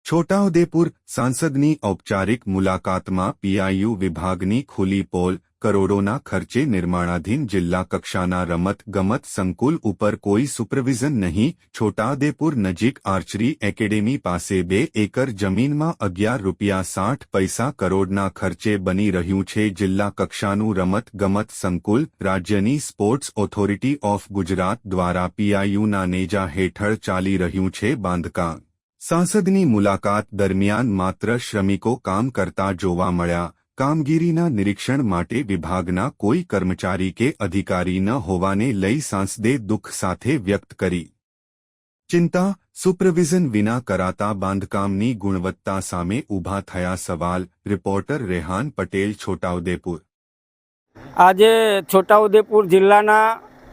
છોટાઉદેપુર સાંસદની ઔપચારિક મુલાકાતમાં પીઆઈયુ વિભાગની ખુલ્લી પોલ, કરોડોના ખર્ચે નિર્માણાધીન જિલ્લા કક્ષાના રમત-ગમત સંકુલ ઉપર કોઈ સુપરવિઝન નહીં. છોટાઉદેપુર નજીક આર્ચરી એકેડેમી પાસે 2 એકર જમીનમાં ₹11.60 કરોડના ખર્ચે બની રહ્યું છે જિલ્લા કક્ષાનું રમત-ગમત સંકુલ. રાજ્યની સ્પોર્ટ્સ ઓથોરિટી ઓફ ગુજરાત દ્વારા પીઆઈયુના નેજા હેઠળ ચાલી રહ્યું છે બાંધકામ. સાંસદની મુલાકાત દરમિયાન માત્ર શ્રમિકો કામ કરતા જોવા મળ્યા. કામગીરીના નિરીક્ષણ માટે વિભાગના કોઈ કર્મચારી કે અધિકારી ન હોવાને લઈ સાંસદે દુઃખ સાથે વ્યક્ત કરી ચિંતા. સુપરવિઝન વિના કરાતા બાંધકામની ગુણવત્તા સામે ઊભા થયા સવાલ. રિપોર્ટર રેહાન પટેલ, છોટાઉદેપુર. આજે છોટાઉદેપુર જિલ્લાના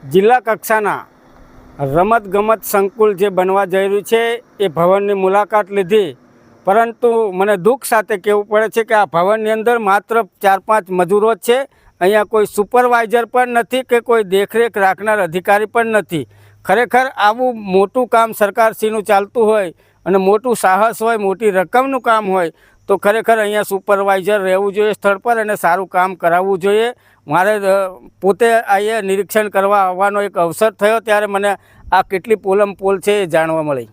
જિલ્લા કક્ષાના રમત-ગમત સંકુલ જે બનવા જઈ રહ્યું છે એ ભવનની મુલાકાત લીધી, પરંતુ મને દુઃખ સાથે કહેવું પડે છે કે આ ભવનની અંદર માત્ર 4-5 મજૂરો જ છે. અહીંયા કોઈ સુપરવાઇઝર પણ નથી કે કોઈ દેખરેખ રાખનાર અધિકારી પણ નથી. ખરેખર આવું મોટું કામ સરકારશ્રીનું ચાલતું હોય અને મોટું સાહસ હોય, મોટી રકમનું કામ હોય તો ખરેખર અહીંયા સુપરવાઇઝર રહેવું જોઈએ સ્થળ પર અને સારું કામ કરાવવું જોઈએ. મારે પોતે અહીંયા નિરીક્ષણ કરવા આવવાનો એક અવસર થયો ત્યારે મને આ કેટલી પોલમ પોલ છે એ જાણવા મળી.